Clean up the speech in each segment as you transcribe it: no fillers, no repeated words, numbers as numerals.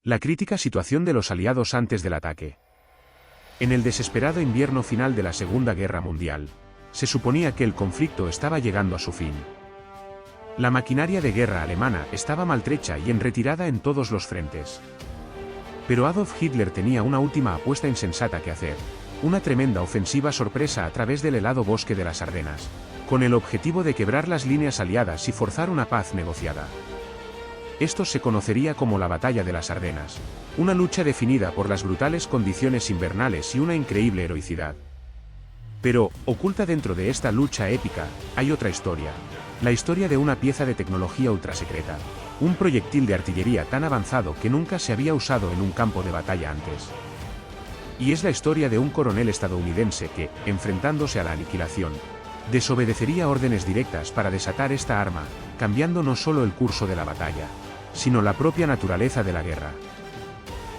La crítica situación de los aliados antes del ataque. En el desesperado invierno final de la Segunda Guerra Mundial, se suponía que el conflicto estaba llegando a su fin. La maquinaria de guerra alemana estaba maltrecha y en retirada en todos los frentes. Pero Adolf Hitler tenía una última apuesta insensata que hacer, una tremenda ofensiva sorpresa a través del helado bosque de las Ardenas, con el objetivo de quebrar las líneas aliadas y forzar una paz negociada. Esto se conocería como la Batalla de las Ardenas, una lucha definida por las brutales condiciones invernales y una increíble heroicidad. Pero, oculta dentro de esta lucha épica, hay otra historia. La historia de una pieza de tecnología ultrasecreta. Un proyectil de artillería tan avanzado que nunca se había usado en un campo de batalla antes. Y es la historia de un coronel estadounidense que, enfrentándose a la aniquilación, desobedecería órdenes directas para desatar esta arma, cambiando no solo el curso de la batalla, sino la propia naturaleza de la guerra.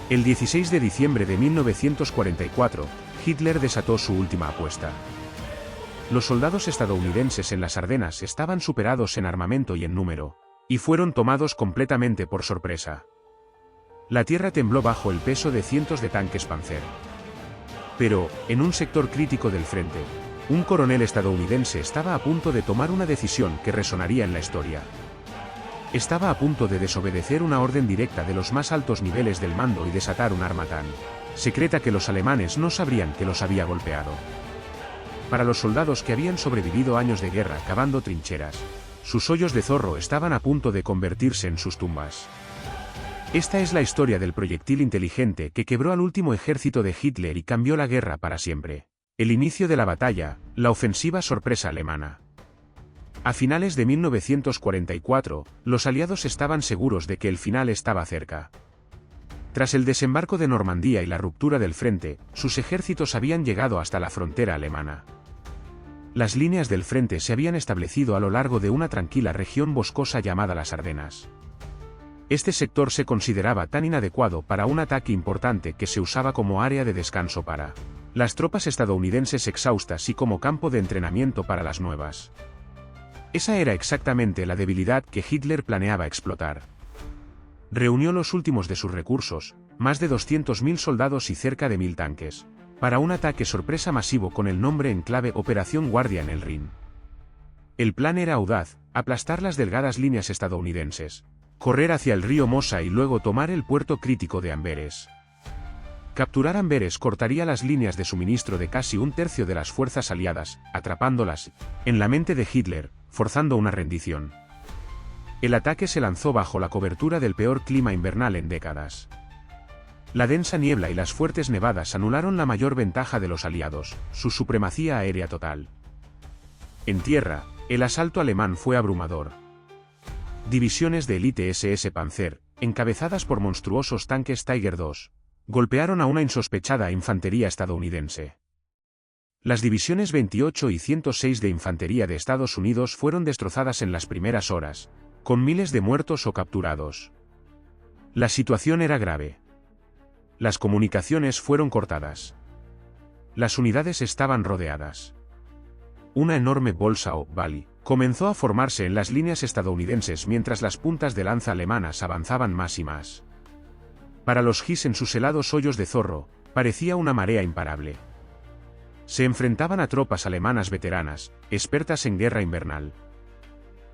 El 16 de diciembre de 1944, Hitler desató su última apuesta. Los soldados estadounidenses en las Ardenas estaban superados en armamento y en número, y fueron tomados completamente por sorpresa. La tierra tembló bajo el peso de cientos de tanques Panzer. Pero, en un sector crítico del frente, un coronel estadounidense estaba a punto de tomar una decisión que resonaría en la historia. Estaba a punto de desobedecer una orden directa de los más altos niveles del mando y desatar un arma tan secreta que los alemanes no sabrían que los había golpeado. Para los soldados que habían sobrevivido años de guerra cavando trincheras, sus hoyos de zorro estaban a punto de convertirse en sus tumbas. Esta es la historia del proyectil inteligente que quebró al último ejército de Hitler y cambió la guerra para siempre. El inicio de la batalla, la ofensiva sorpresa alemana. A finales de 1944, los aliados estaban seguros de que el final estaba cerca. Tras el desembarco de Normandía y la ruptura del frente, sus ejércitos habían llegado hasta la frontera alemana. Las líneas del frente se habían establecido a lo largo de una tranquila región boscosa llamada las Ardenas. Este sector se consideraba tan inadecuado para un ataque importante que se usaba como área de descanso para las tropas estadounidenses exhaustas y como campo de entrenamiento para las nuevas. Esa era exactamente la debilidad que Hitler planeaba explotar. Reunió los últimos de sus recursos, más de 200.000 soldados y cerca de 1.000 tanques, para un ataque sorpresa masivo con el nombre en clave Operación Guardia en el Rin. El plan era audaz: aplastar las delgadas líneas estadounidenses, correr hacia el río Mosa y luego tomar el puerto crítico de Amberes. Capturar Amberes cortaría las líneas de suministro de casi un tercio de las fuerzas aliadas, atrapándolas en la mente de Hitler, forzando una rendición. El ataque se lanzó bajo la cobertura del peor clima invernal en décadas. La densa niebla y las fuertes nevadas anularon la mayor ventaja de los aliados, su supremacía aérea total. En tierra, el asalto alemán fue abrumador. Divisiones de élite SS Panzer, encabezadas por monstruosos tanques Tiger II, golpearon a una insospechada infantería estadounidense. Las divisiones 28 y 106 de infantería de Estados Unidos fueron destrozadas en las primeras horas, con miles de muertos o capturados. La situación era grave. Las comunicaciones fueron cortadas. Las unidades estaban rodeadas. Una enorme bolsa o valley comenzó a formarse en las líneas estadounidenses mientras las puntas de lanza alemanas avanzaban más y más. Para los His en sus helados hoyos de zorro, parecía una marea imparable. Se enfrentaban a tropas alemanas veteranas, expertas en guerra invernal.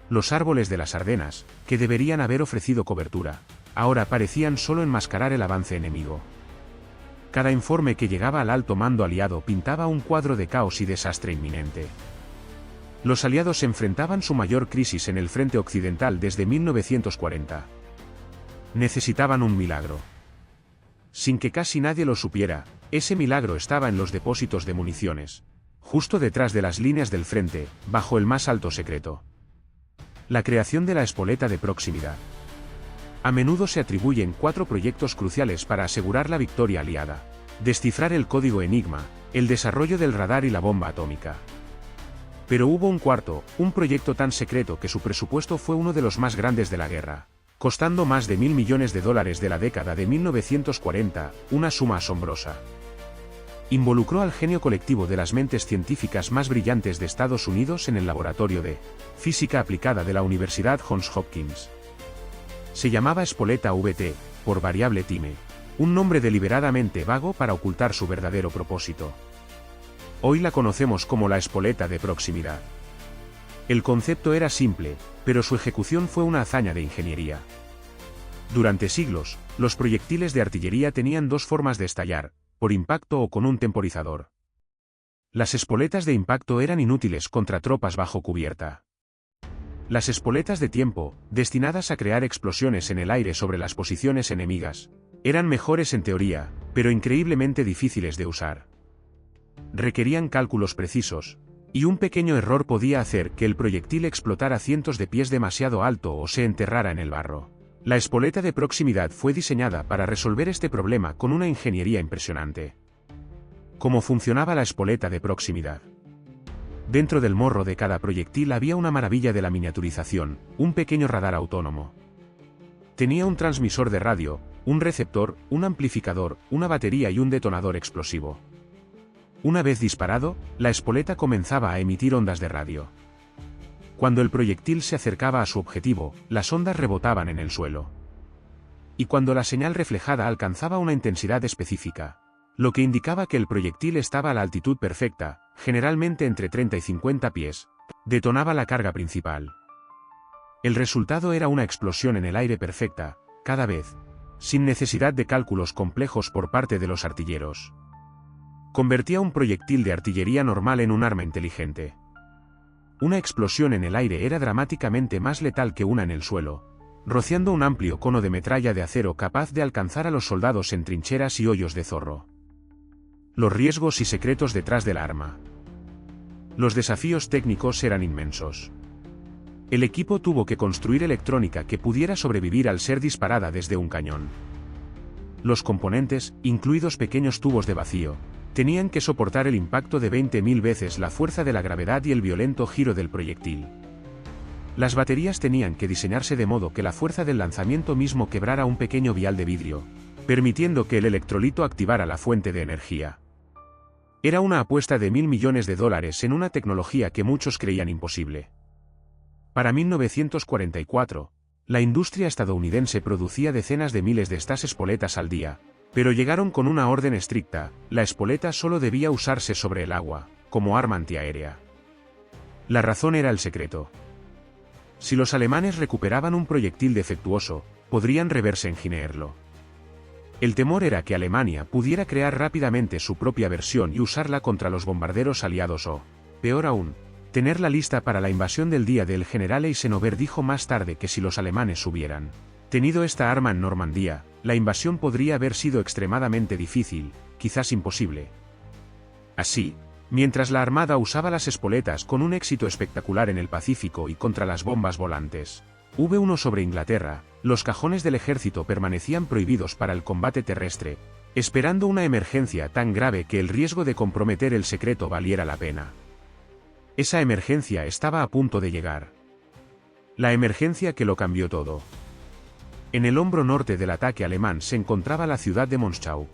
Los árboles de las Ardenas, que deberían haber ofrecido cobertura, ahora parecían solo enmascarar el avance enemigo. Cada informe que llegaba al alto mando aliado pintaba un cuadro de caos y desastre inminente. Los aliados enfrentaban su mayor crisis en el frente occidental desde 1940. Necesitaban un milagro. Sin que casi nadie lo supiera, ese milagro estaba en los depósitos de municiones, justo detrás de las líneas del frente, bajo el más alto secreto. La creación de la espoleta de proximidad. A menudo se atribuyen 4 proyectos cruciales para asegurar la victoria aliada: descifrar el código Enigma, el desarrollo del radar y la bomba atómica. Pero hubo un cuarto, un proyecto tan secreto que su presupuesto fue uno de los más grandes de la guerra, costando más de $1.000 millones de la década de 1940, una suma asombrosa. Involucró al genio colectivo de las mentes científicas más brillantes de Estados Unidos en el laboratorio de física aplicada de la Universidad Johns Hopkins. Se llamaba espoleta VT, por variable Time, un nombre deliberadamente vago para ocultar su verdadero propósito. Hoy la conocemos como la espoleta de proximidad. El concepto era simple, pero su ejecución fue una hazaña de ingeniería. Durante siglos, los proyectiles de artillería tenían dos formas de estallar, por impacto o con un temporizador. Las espoletas de impacto eran inútiles contra tropas bajo cubierta. Las espoletas de tiempo, destinadas a crear explosiones en el aire sobre las posiciones enemigas, eran mejores en teoría, pero increíblemente difíciles de usar. Requerían cálculos precisos, y un pequeño error podía hacer que el proyectil explotara cientos de pies demasiado alto o se enterrara en el barro. La espoleta de proximidad fue diseñada para resolver este problema con una ingeniería impresionante. ¿Cómo funcionaba la espoleta de proximidad? Dentro del morro de cada proyectil había una maravilla de la miniaturización, un pequeño radar autónomo. Tenía un transmisor de radio, un receptor, un amplificador, una batería y un detonador explosivo. Una vez disparado, la espoleta comenzaba a emitir ondas de radio. Cuando el proyectil se acercaba a su objetivo, las ondas rebotaban en el suelo. Y cuando la señal reflejada alcanzaba una intensidad específica, lo que indicaba que el proyectil estaba a la altitud perfecta, generalmente entre 30 y 50 pies, detonaba la carga principal. El resultado era una explosión en el aire perfecta, cada vez, sin necesidad de cálculos complejos por parte de los artilleros. Convertía un proyectil de artillería normal en un arma inteligente. Una explosión en el aire era dramáticamente más letal que una en el suelo, rociando un amplio cono de metralla de acero capaz de alcanzar a los soldados en trincheras y hoyos de zorro. Los riesgos y secretos detrás del arma. Los desafíos técnicos eran inmensos. El equipo tuvo que construir electrónica que pudiera sobrevivir al ser disparada desde un cañón. Los componentes, incluidos pequeños tubos de vacío, tenían que soportar el impacto de 20.000 veces la fuerza de la gravedad y el violento giro del proyectil. Las baterías tenían que diseñarse de modo que la fuerza del lanzamiento mismo quebrara un pequeño vial de vidrio, permitiendo que el electrolito activara la fuente de energía. Era una apuesta de $1.000 millones en una tecnología que muchos creían imposible. Para 1944, la industria estadounidense producía decenas de miles de estas espoletas al día, pero llegaron con una orden estricta: la espoleta solo debía usarse sobre el agua, como arma antiaérea. La razón era el secreto. Si los alemanes recuperaban un proyectil defectuoso, podrían reverse engineerlo. El temor era que Alemania pudiera crear rápidamente su propia versión y usarla contra los bombarderos aliados o, peor aún, tenerla lista para la invasión del día del general Eisenhower dijo más tarde que si los alemanes hubieran tenido esta arma en Normandía, la invasión podría haber sido extremadamente difícil, quizás imposible. Así, mientras la Armada usaba las espoletas con un éxito espectacular en el Pacífico y contra las bombas volantes V1 sobre Inglaterra, los cajones del ejército permanecían prohibidos para el combate terrestre, esperando una emergencia tan grave que el riesgo de comprometer el secreto valiera la pena. Esa emergencia estaba a punto de llegar. La emergencia que lo cambió todo. En el hombro norte del ataque alemán se encontraba la ciudad de Monschau.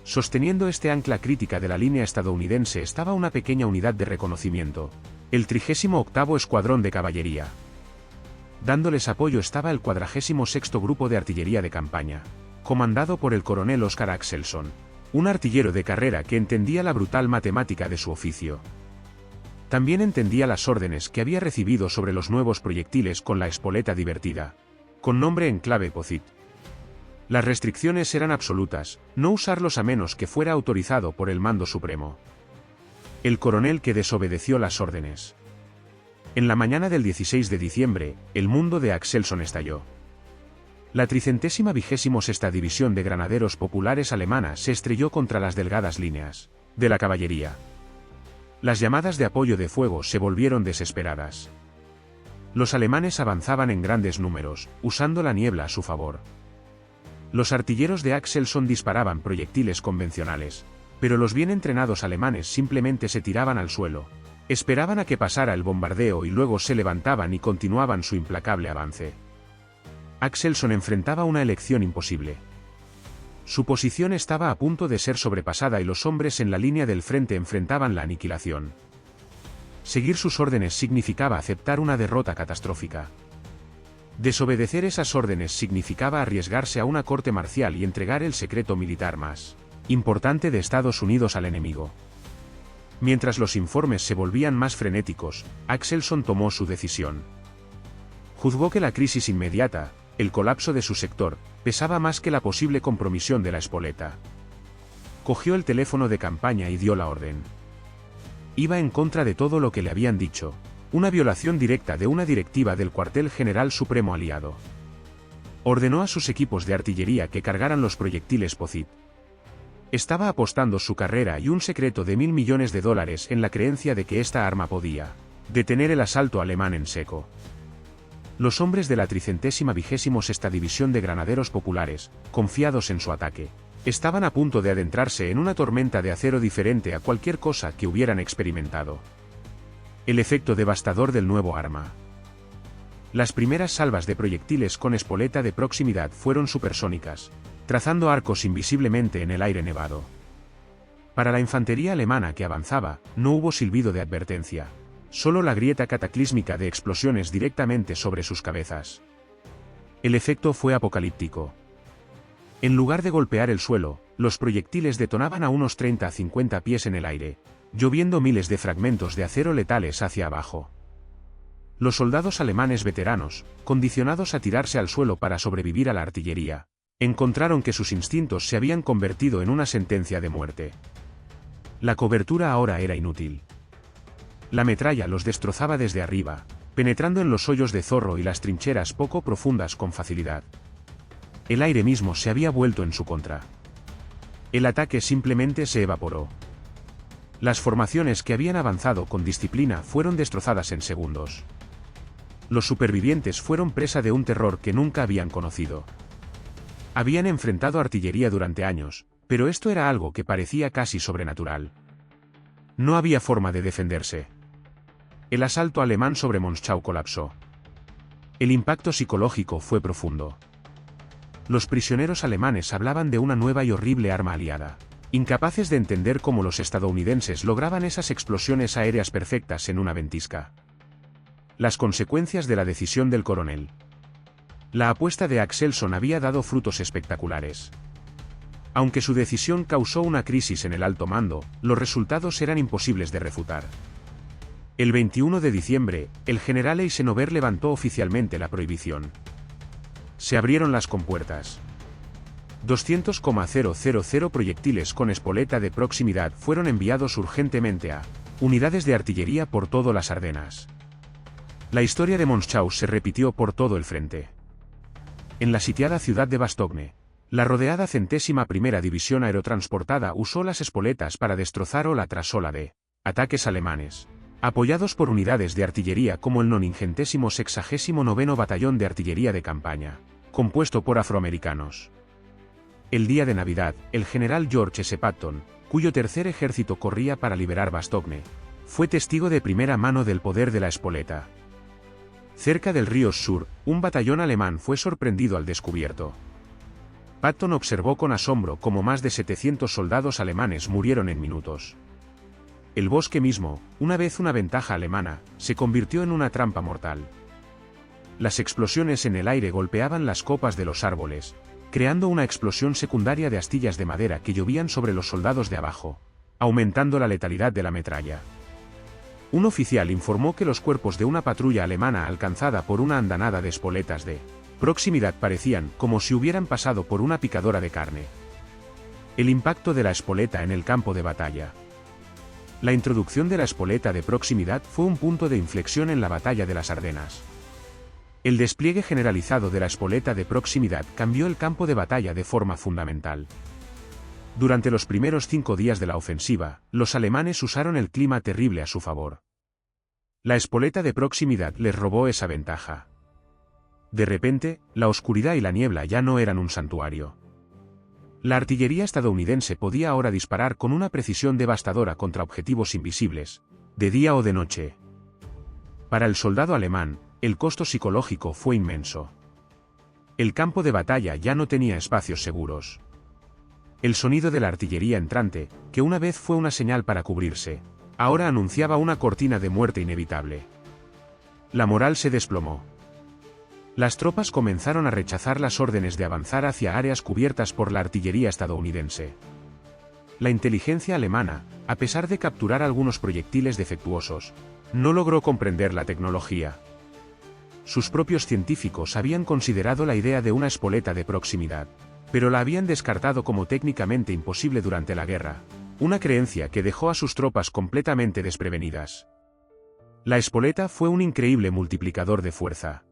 Sosteniendo este ancla crítica de la línea estadounidense estaba una pequeña unidad de reconocimiento, el 38º Escuadrón de Caballería. Dándoles apoyo estaba el 46º Grupo de Artillería de Campaña, comandado por el coronel Oscar Axelson, un artillero de carrera que entendía la brutal matemática de su oficio. También entendía las órdenes que había recibido sobre los nuevos proyectiles con la espoleta divertida, con nombre en clave POSIT. Las restricciones eran absolutas: no usarlos a menos que fuera autorizado por el mando supremo. El coronel que desobedeció las órdenes. En la mañana del 16 de diciembre, el mundo de Axelson estalló. La 326ª División de Granaderos Populares alemana se estrelló contra las delgadas líneas de la caballería. Las llamadas de apoyo de fuego se volvieron desesperadas. Los alemanes avanzaban en grandes números, usando la niebla a su favor. Los artilleros de Axelson disparaban proyectiles convencionales, pero los bien entrenados alemanes simplemente se tiraban al suelo, esperaban a que pasara el bombardeo y luego se levantaban y continuaban su implacable avance. Axelson enfrentaba una elección imposible. Su posición estaba a punto de ser sobrepasada y los hombres en la línea del frente enfrentaban la aniquilación. Seguir sus órdenes significaba aceptar una derrota catastrófica. Desobedecer esas órdenes significaba arriesgarse a una corte marcial y entregar el secreto militar más importante de Estados Unidos al enemigo. Mientras los informes se volvían más frenéticos, Axelson tomó su decisión. Juzgó que la crisis inmediata, el colapso de su sector, pesaba más que la posible compromisión de la Espoleta. Cogió el teléfono de campaña y dio la orden. Iba en contra de todo lo que le habían dicho, una violación directa de una directiva del Cuartel General Supremo Aliado. Ordenó a sus equipos de artillería que cargaran los proyectiles POCIT. Estaba apostando su carrera y un secreto de $1.000 millones en la creencia de que esta arma podía detener el asalto alemán en seco. Los hombres de la 326ª División de Granaderos Populares, confiados en su ataque, estaban a punto de adentrarse en una tormenta de acero diferente a cualquier cosa que hubieran experimentado. El efecto devastador del nuevo arma. Las primeras salvas de proyectiles con espoleta de proximidad fueron supersónicas, trazando arcos invisiblemente en el aire nevado. Para la infantería alemana que avanzaba, no hubo silbido de advertencia, solo la grieta cataclísmica de explosiones directamente sobre sus cabezas. El efecto fue apocalíptico. En lugar de golpear el suelo, los proyectiles detonaban a unos 30 a 50 pies en el aire, lloviendo miles de fragmentos de acero letales hacia abajo. Los soldados alemanes veteranos, condicionados a tirarse al suelo para sobrevivir a la artillería, encontraron que sus instintos se habían convertido en una sentencia de muerte. La cobertura ahora era inútil. La metralla los destrozaba desde arriba, penetrando en los hoyos de zorro y las trincheras poco profundas con facilidad. El aire mismo se había vuelto en su contra. El ataque simplemente se evaporó. Las formaciones que habían avanzado con disciplina fueron destrozadas en segundos. Los supervivientes fueron presa de un terror que nunca habían conocido. Habían enfrentado artillería durante años, pero esto era algo que parecía casi sobrenatural. No había forma de defenderse. El asalto alemán sobre Monschau colapsó. El impacto psicológico fue profundo. Los prisioneros alemanes hablaban de una nueva y horrible arma aliada, incapaces de entender cómo los estadounidenses lograban esas explosiones aéreas perfectas en una ventisca. Las consecuencias de la decisión del coronel. La apuesta de Axelson había dado frutos espectaculares. Aunque su decisión causó una crisis en el alto mando, los resultados eran imposibles de refutar. El 21 de diciembre, el general Eisenhower levantó oficialmente la prohibición. Se abrieron las compuertas. 200,000 proyectiles con espoleta de proximidad fueron enviados urgentemente a unidades de artillería por todo las Ardenas. La historia de Monschau se repitió por todo el frente. En la sitiada ciudad de Bastogne, la rodeada 101ª División Aerotransportada usó las espoletas para destrozar ola tras ola de ataques alemanes, apoyados por unidades de artillería como el 969º Batallón de Artillería de Campaña, compuesto por afroamericanos. El día de Navidad, el general George S. Patton, cuyo tercer ejército corría para liberar Bastogne, fue testigo de primera mano del poder de la espoleta. Cerca del río Sur, un batallón alemán fue sorprendido al descubierto. Patton observó con asombro cómo más de 700 soldados alemanes murieron en minutos. El bosque mismo, una vez una ventaja alemana, se convirtió en una trampa mortal. Las explosiones en el aire golpeaban las copas de los árboles, creando una explosión secundaria de astillas de madera que llovían sobre los soldados de abajo, aumentando la letalidad de la metralla. Un oficial informó que los cuerpos de una patrulla alemana alcanzada por una andanada de espoletas de proximidad parecían como si hubieran pasado por una picadora de carne. El impacto de la espoleta en el campo de batalla. La introducción de la espoleta de proximidad fue un punto de inflexión en la batalla de las Ardenas. El despliegue generalizado de la espoleta de proximidad cambió el campo de batalla de forma fundamental. Durante los primeros 5 días de la ofensiva, los alemanes usaron el clima terrible a su favor. La espoleta de proximidad les robó esa ventaja. De repente, la oscuridad y la niebla ya no eran un santuario. La artillería estadounidense podía ahora disparar con una precisión devastadora contra objetivos invisibles, de día o de noche. Para el soldado alemán, el costo psicológico fue inmenso. El campo de batalla ya no tenía espacios seguros. El sonido de la artillería entrante, que una vez fue una señal para cubrirse, ahora anunciaba una cortina de muerte inevitable. La moral se desplomó. Las tropas comenzaron a rechazar las órdenes de avanzar hacia áreas cubiertas por la artillería estadounidense. La inteligencia alemana, a pesar de capturar algunos proyectiles defectuosos, no logró comprender la tecnología. Sus propios científicos habían considerado la idea de una espoleta de proximidad, pero la habían descartado como técnicamente imposible durante la guerra, una creencia que dejó a sus tropas completamente desprevenidas. La espoleta fue un increíble multiplicador de fuerza.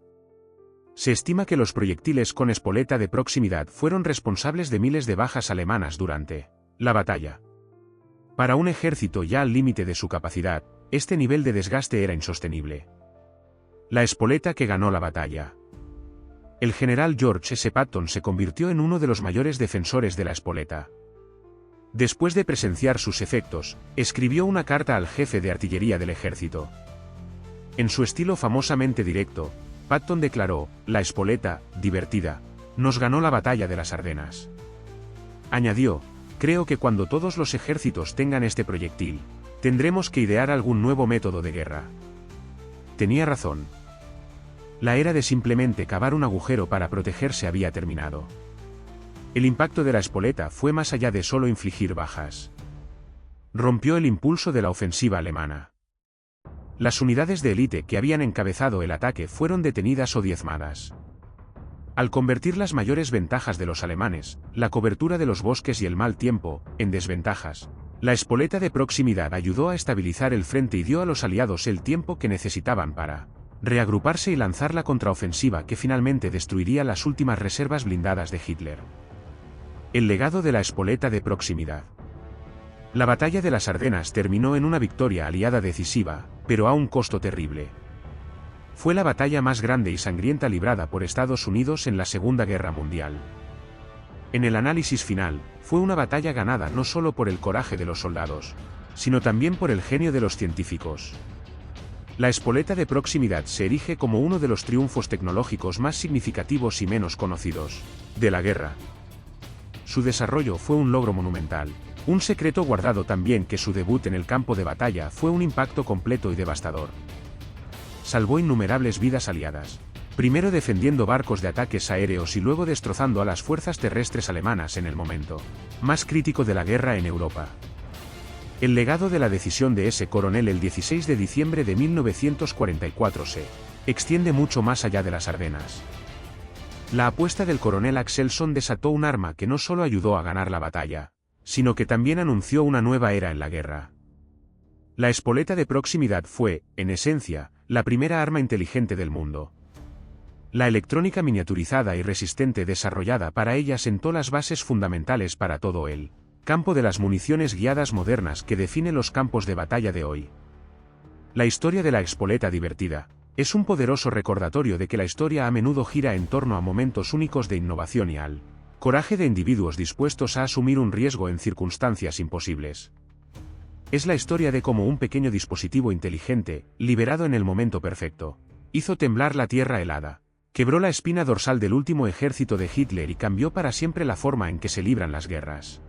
Se estima que los proyectiles con espoleta de proximidad fueron responsables de miles de bajas alemanas durante la batalla. Para un ejército ya al límite de su capacidad, este nivel de desgaste era insostenible. La espoleta que ganó la batalla. El general George S. Patton se convirtió en uno de los mayores defensores de la espoleta. Después de presenciar sus efectos, escribió una carta al jefe de artillería del ejército. En su estilo famosamente directo, Patton declaró: "La espoleta, divertida, nos ganó la batalla de las Ardenas". Añadió: "Creo que cuando todos los ejércitos tengan este proyectil, tendremos que idear algún nuevo método de guerra". Tenía razón. La era de simplemente cavar un agujero para protegerse había terminado. El impacto de la espoleta fue más allá de solo infligir bajas. Rompió el impulso de la ofensiva alemana. Las unidades de élite que habían encabezado el ataque fueron detenidas o diezmadas. Al convertir las mayores ventajas de los alemanes, la cobertura de los bosques y el mal tiempo, en desventajas, la espoleta de proximidad ayudó a estabilizar el frente y dio a los aliados el tiempo que necesitaban para reagruparse y lanzar la contraofensiva que finalmente destruiría las últimas reservas blindadas de Hitler. El legado de la espoleta de proximidad. La batalla de las Ardenas terminó en una victoria aliada decisiva, pero a un costo terrible. Fue la batalla más grande y sangrienta librada por Estados Unidos en la Segunda Guerra Mundial. En el análisis final, fue una batalla ganada no solo por el coraje de los soldados, sino también por el genio de los científicos. La espoleta de proximidad se erige como uno de los triunfos tecnológicos más significativos y menos conocidos de la guerra. Su desarrollo fue un logro monumental, un secreto guardado tan bien que su debut en el campo de batalla fue un impacto completo y devastador. Salvó innumerables vidas aliadas, primero defendiendo barcos de ataques aéreos y luego destrozando a las fuerzas terrestres alemanas en el momento más crítico de la guerra en Europa. El legado de la decisión de ese coronel el 16 de diciembre de 1944 se extiende mucho más allá de las Ardenas. La apuesta del coronel Axelson desató un arma que no solo ayudó a ganar la batalla, sino que también anunció una nueva era en la guerra. La espoleta de proximidad fue, en esencia, la primera arma inteligente del mundo. La electrónica miniaturizada y resistente desarrollada para ella sentó las bases fundamentales para todo el campo de las municiones guiadas modernas que define los campos de batalla de hoy. La historia de la espoleta divertida es un poderoso recordatorio de que la historia a menudo gira en torno a momentos únicos de innovación y al coraje de individuos dispuestos a asumir un riesgo en circunstancias imposibles. Es la historia de cómo un pequeño dispositivo inteligente, liberado en el momento perfecto, hizo temblar la tierra helada, quebró la espina dorsal del último ejército de Hitler y cambió para siempre la forma en que se libran las guerras.